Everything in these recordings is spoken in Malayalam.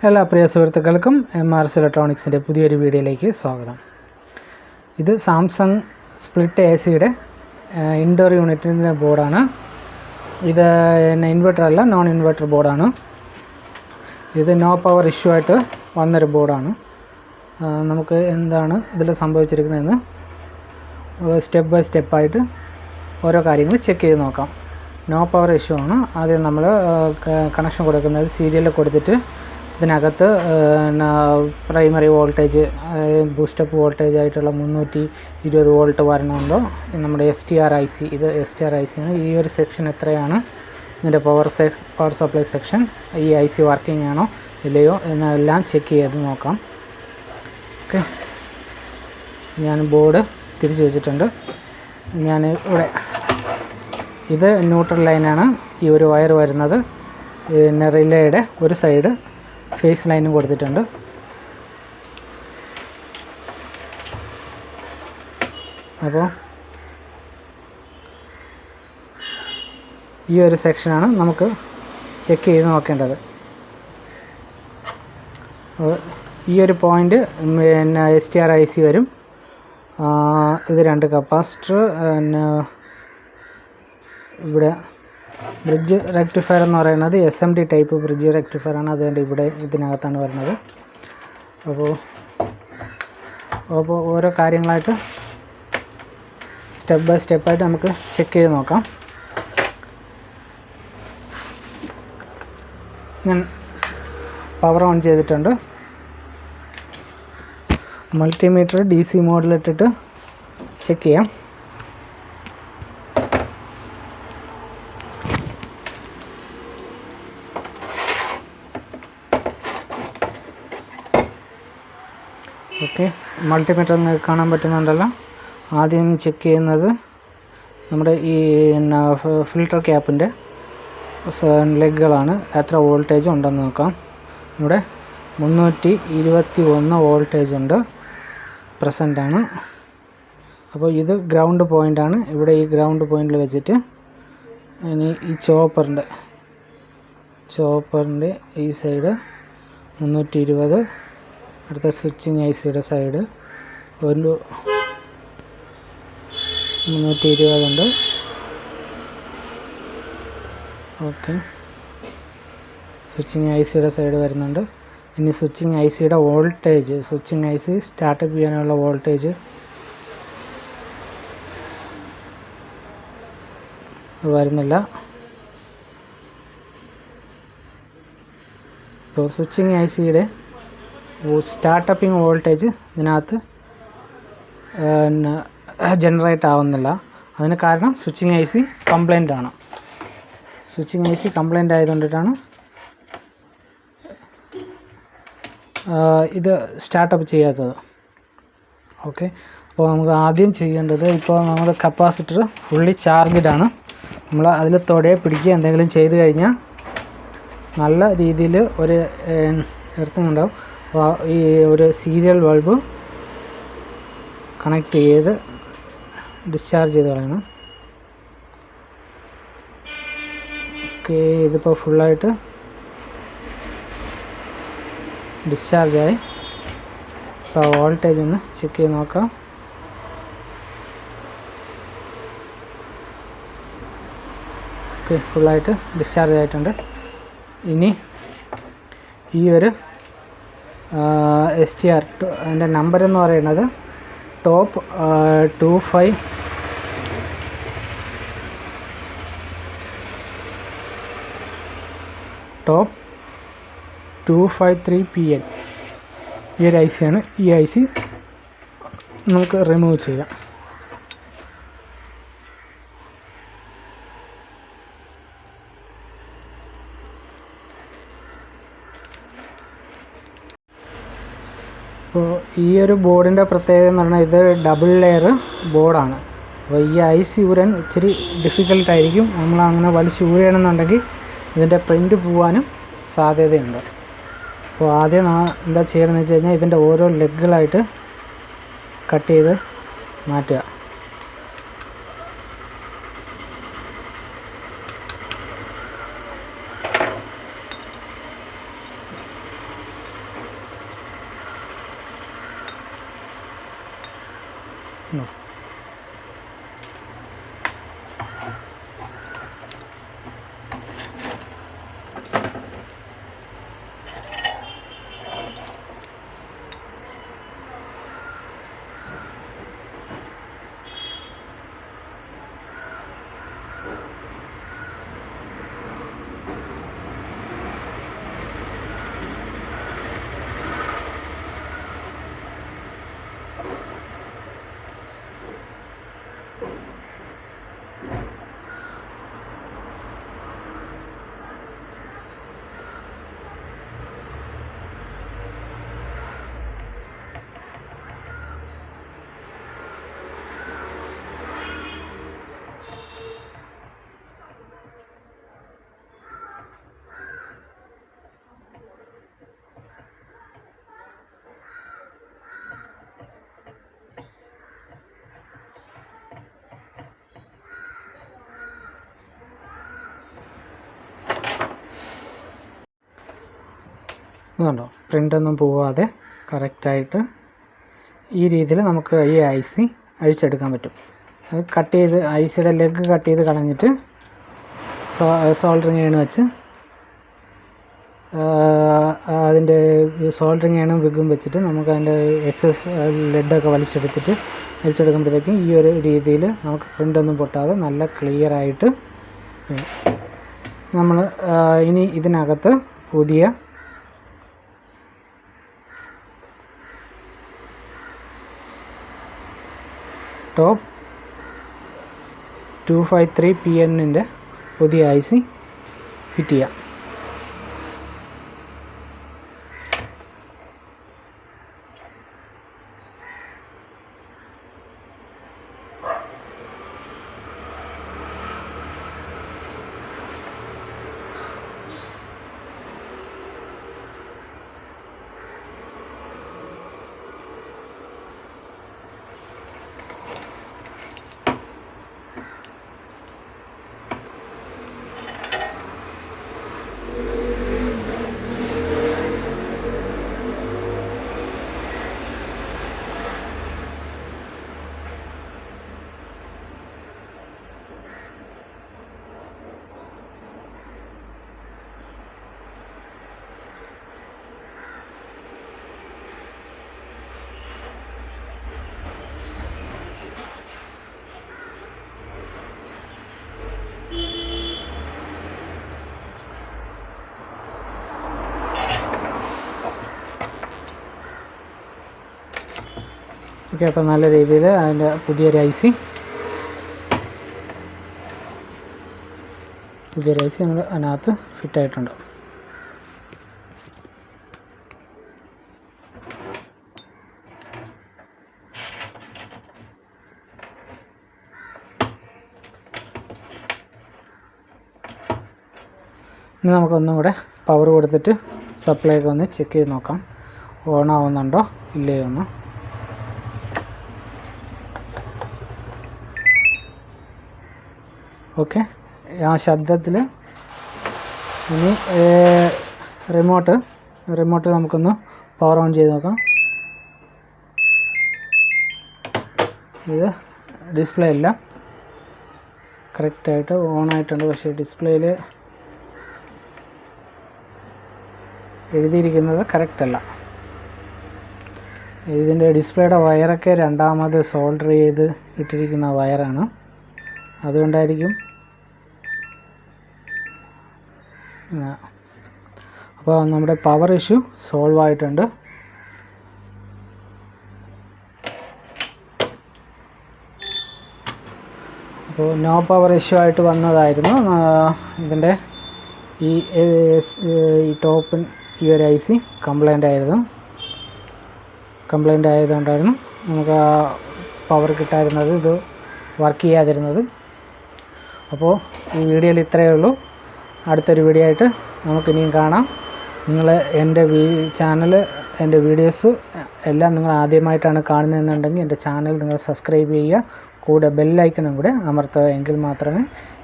എല്ലാ പ്രിയ സുഹൃത്തുക്കൾക്കും MRS ഇലക്ട്രോണിക്സിൻ്റെ പുതിയൊരു വീഡിയോയിലേക്ക് സ്വാഗതം. ഇത് സാംസങ് സ്പ്ലിറ്റ് AC-യുടെ ഇൻഡോർ യൂണിറ്റിൻ്റെ ബോർഡാണ്. ഇത് ഇൻവെർട്ടർ അല്ല, നോൺ ഇൻവെർട്ടർ ബോർഡാണ്. ഇത് നോ പവർ ഇഷ്യൂ ആയിട്ട് വന്നൊരു ബോർഡാണ്. നമുക്ക് എന്താണ് ഇതിൽ സംഭവിച്ചിരിക്കുന്നതെന്ന് സ്റ്റെപ്പ് ബൈ സ്റ്റെപ്പായിട്ട് ഓരോ കാര്യങ്ങൾ ചെക്ക് ചെയ്ത് നോക്കാം. നോ പവർ ഇഷ്യൂ ആണ്. ആദ്യം നമ്മൾ കണക്ഷൻ കൊടുക്കുന്നത് സീരിയലിൽ കൊടുത്തിട്ട് ഇതിനകത്ത് പ്രൈമറി വോൾട്ടേജ്, ബൂസ്റ്റപ്പ് വോൾട്ടേജ് ആയിട്ടുള്ള 320 വോൾട്ട് വരണമുണ്ടോ, നമ്മുടെ STR IC, ഇത് STR IC ആണ്. ഈ ഒരു സെക്ഷൻ എത്രയാണ്, ഇതിൻ്റെ പവർ സപ്ലൈ സെക്ഷൻ, ഈ IC വർക്കിംഗ് ആണോ ഇല്ലയോ എന്നെല്ലാം ചെക്ക് ചെയ്ത് നോക്കാം. ഓക്കെ, ഞാൻ ബോർഡ് തിരിച്ചു വെച്ചിട്ടുണ്ട്. ഞാൻ ഇവിടെ ഇത് ന്യൂട്രൽ ലൈനാണ്. ഈ ഒരു വയർ വരുന്നത് പിന്നെ റിലേയുടെ ഒരു സൈഡ് ഫേസ് ലൈനും കൊടുത്തിട്ടുണ്ട്. അപ്പോൾ ഈ ഒരു സെക്ഷനാണ് നമുക്ക് ചെക്ക് ചെയ്ത് നോക്കേണ്ടത്. ഈ ഒരു പോയിൻ്റ് പിന്നെ STR IC വരും. ഇത് 2 കപ്പാസിറ്റർ, പിന്നെ ഇവിടെ ബ്രിഡ്ജ് റെക്ടിഫയർ എന്ന് പറയുന്നത് SMD ടൈപ്പ് ബ്രിഡ്ജ് റെക്ടിഫയർ ആണ്. അതുകൊണ്ട് ഇവിടെ ഇതിനകത്താണ് വരുന്നത്. അപ്പോൾ ഓരോ കാര്യങ്ങളായിട്ട് സ്റ്റെപ്പ് ബൈ സ്റ്റെപ്പായിട്ട് നമുക്ക് ചെക്ക് ചെയ്ത് നോക്കാം. ഞാൻ പവർ ഓൺ ചെയ്തിട്ടുണ്ട്. മൾട്ടിമീറ്റർ DC മോഡിലിട്ടിട്ട് ചെക്ക് ചെയ്യാം. ഓക്കെ, മൾട്ടിമീറ്റർ കാണാൻ പറ്റുന്നുണ്ടല്ലോ. ആദ്യം ചെക്ക് ചെയ്യുന്നത് നമ്മുടെ ഈ ഫിൽട്ടർ ക്യാപ്പിൻ്റെ ലെഗുകളാണ്. എത്ര വോൾട്ടേജ് ഉണ്ടെന്ന് നോക്കാം. ഇവിടെ 321 വോൾട്ടേജ് ഉണ്ട്, പ്രസൻ്റാണ്. അപ്പോൾ ഇത് ഗ്രൗണ്ട് പോയിൻ്റാണ്. ഇവിടെ ഈ ഗ്രൗണ്ട് പോയിൻ്റിൽ വെച്ചിട്ട് ഇനി ഈ ചോപ്പറിൻ്റെ ഈ സൈഡ് 320, അടുത്ത സ്വിച്ചിങ് IC-യുടെ സൈഡ് ഒരു 320 ഉണ്ട്. ഓക്കെ, സ്വിച്ചിങ് IC-യുടെ സൈഡ് വരുന്നുണ്ട്. ഇനി സ്വിച്ചിങ് IC-യുടെ വോൾട്ടേജ്, സ്വിച്ചിങ് IC സ്റ്റാർട്ടപ്പ് ചെയ്യാനുള്ള വോൾട്ടേജ് വരുന്നില്ല. ഇപ്പോൾ സ്വിച്ചിങ് IC-യുടെ സ്റ്റാർട്ടപ്പിംഗ് വോൾട്ടേജ് ഇതിനകത്ത് ജനറേറ്റ് ആവുന്നില്ല. അതിന് കാരണം സ്വിച്ചിങ് IC കംപ്ലൈൻ്റ് ആണ്. സ്വിച്ചിങ് IC കംപ്ലൈൻ്റ് ആയതുകൊണ്ടിട്ടാണ് ഇത് സ്റ്റാർട്ടപ്പ് ചെയ്യാത്തത്. ഓക്കെ, അപ്പോൾ നമുക്ക് ആദ്യം ചെയ്യേണ്ടത്, ഇപ്പോൾ നമ്മുടെ കപ്പാസിറ്റർ ഫുള്ളി ചാർജ്ഡ് ആണ്. നമ്മൾ അതിൽ തൊടയെ പിടിക്കുക എന്തെങ്കിലും ചെയ്ത് കഴിഞ്ഞാൽ നല്ല രീതിയിൽ ഒരു എർത്തിങ് ഉണ്ടാവും. അപ്പോൾ ഈ ഒരു സീരിയൽ ബൾബ് കണക്ട് ചെയ്ത് ഡിസ്ചാർജ് ചെയ്ത് കളയണം. ഓക്കെ, ഇതിപ്പോൾ ഫുള്ളായിട്ട് ഡിസ്ചാർജായി. ഇപ്പോൾ വോൾട്ടേജ് ഒന്ന് ചെക്ക് ചെയ്ത് നോക്കാം. ഓക്കെ, ഫുള്ളായിട്ട് ഡിസ്ചാർജ് ആയിട്ടുണ്ട്. ഇനി ഈ ഒരു STR അതിൻ്റെ നമ്പർ എന്ന് പറയുന്നത് ടോപ്പ് 253 PN ഈ ഒരു IC ആണ്. ഈ IC നമുക്ക് റിമൂവ് ചെയ്യാം. അപ്പോൾ ഈ ഒരു ബോർഡിൻ്റെ പ്രത്യേകത എന്ന് പറഞ്ഞാൽ ഇത് ഡബിൾ ലെയർ ബോർഡാണ്. അപ്പോൾ ഈ IC ഊരാൻ ഇച്ചിരി ഡിഫിക്കൽട്ടായിരിക്കും. നമ്മളങ്ങനെ വലിച്ച് ഊരുകയാണെന്നുണ്ടെങ്കിൽ ഇതിൻ്റെ പ്രിൻ്റ് പോകാനും സാധ്യതയുണ്ട്. അപ്പോൾ ആദ്യം എന്താ ചെയ്യണമെന്ന് വെച്ച് കഴിഞ്ഞാൽ ഇതിൻ്റെ ഓരോ ലെഗുകളായിട്ട് കട്ട് ചെയ്ത് മാറ്റുക. ഇതുണ്ടോ, പ്രിൻ്റൊന്നും പോവാതെ കറക്റ്റായിട്ട് ഈ രീതിയിൽ നമുക്ക് ഈ IC അഴിച്ചെടുക്കാൻ പറ്റും. അത് കട്ട് ചെയ്ത് ICയുടെ ലെഗ് കട്ട് ചെയ്ത് കളഞ്ഞിട്ട് സോൾഡറിങ് അയൺ വെച്ച് അതിൻ്റെ സോൾഡറിങ് അയണും വിഗും വെച്ചിട്ട് നമുക്ക് അതിൻ്റെ എക്സസ് ലെഡൊക്കെ വലിച്ചെടുക്കുമ്പോഴത്തേക്കും ഈ ഒരു രീതിയിൽ നമുക്ക് പ്രിൻ്റൊന്നും പൊട്ടാതെ നല്ല ക്ലിയറായിട്ട് നമ്മൾ ഇനി ഇതിനകത്ത് പുതിയ ടോപ്പ് 253 PN പുതിയ IC ഫിറ്റ് ചെയ്യാം. ഓക്കെ, അപ്പോൾ നല്ല രീതിയിൽ അതിൻ്റെ പുതിയൊരു IC നമ്മൾ അതിനകത്ത് ഫിറ്റായിട്ടുണ്ട്. ഇനി നമുക്കൊന്നും കൂടെ പവർ കൊടുത്തിട്ട് സപ്ലൈ ഒക്കെ ഒന്ന് ചെക്ക് ചെയ്ത് നോക്കാം, ഓൺ ആവുന്നുണ്ടോ ഇല്ലയോ എന്ന്. ഓക്കെ, ആ ശബ്ദത്തിൽ ഇനി റിമോട്ട് നമുക്കൊന്ന് പവർ ഓൺ ചെയ്ത് നോക്കാം. ഇത് ഡിസ്പ്ലേ എല്ലാം കറക്റ്റായിട്ട് ഓൺ ആയിട്ടുണ്ട്, പക്ഷേ ഡിസ്പ്ലേയിൽ എഴുതിയിരിക്കുന്നത് കറക്റ്റ് അല്ല. ഇതിൻ്റെ ഡിസ്പ്ലേയുടെ വയറൊക്കെ രണ്ടാമത് സോൾഡർ ചെയ്ത് ഇട്ടിരിക്കുന്ന വയറാണ്, അതുകൊണ്ടായിരിക്കും. അപ്പോൾ നമ്മുടെ പവർ ഇഷ്യൂ സോൾവ് ആയിട്ടുണ്ട്. അപ്പോൾ നോ പവർ ഇഷ്യൂ ആയിട്ട് വന്നതായിരുന്നു ഇതിൻ്റെ ഈ ടോപ്പ് ഈ ഒരു IC കംപ്ലൈൻ്റ് ആയതുകൊണ്ടായിരുന്നു നമുക്ക് പവർ കിട്ടാതിരുന്നത്, ഇത് വർക്ക് ചെയ്യാതിരുന്നത്. അപ്പോൾ ഈ വീഡിയോയിൽ ഇത്രയേ ഉള്ളൂ. അടുത്തൊരു വീഡിയോ ആയിട്ട് നമുക്കിനിയും കാണാം. നിങ്ങൾ എൻ്റെ ചാനൽ, എൻ്റെ വീഡിയോസ് എല്ലാം നിങ്ങൾ ആദ്യമായിട്ടാണ് കാണുന്നതെന്നുണ്ടെങ്കിൽ എൻ്റെ ചാനൽ നിങ്ങൾ സബ്സ്ക്രൈബ് ചെയ്യുക, കൂടെ ബെല്ലൈക്കണും കൂടെ അമർത്തുക. എങ്കിൽ മാത്രമേ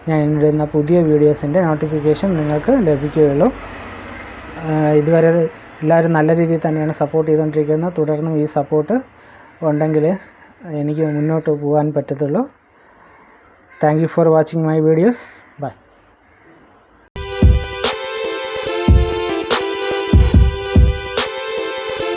ഞാൻ ഇടുന്ന പുതിയ വീഡിയോസിൻ്റെ നോട്ടിഫിക്കേഷൻ നിങ്ങൾക്ക് ലഭിക്കുകയുള്ളൂ. ഇതുവരെ എല്ലാവരും നല്ല രീതിയിൽ തന്നെയാണ് സപ്പോർട്ട് ചെയ്തുകൊണ്ടിരിക്കുന്നത്. തുടർന്നും ഈ സപ്പോർട്ട് ഉണ്ടെങ്കിൽ എനിക്ക് മുന്നോട്ട് പോകാൻ പറ്റത്തുള്ളൂ. Thank you for watching my videos.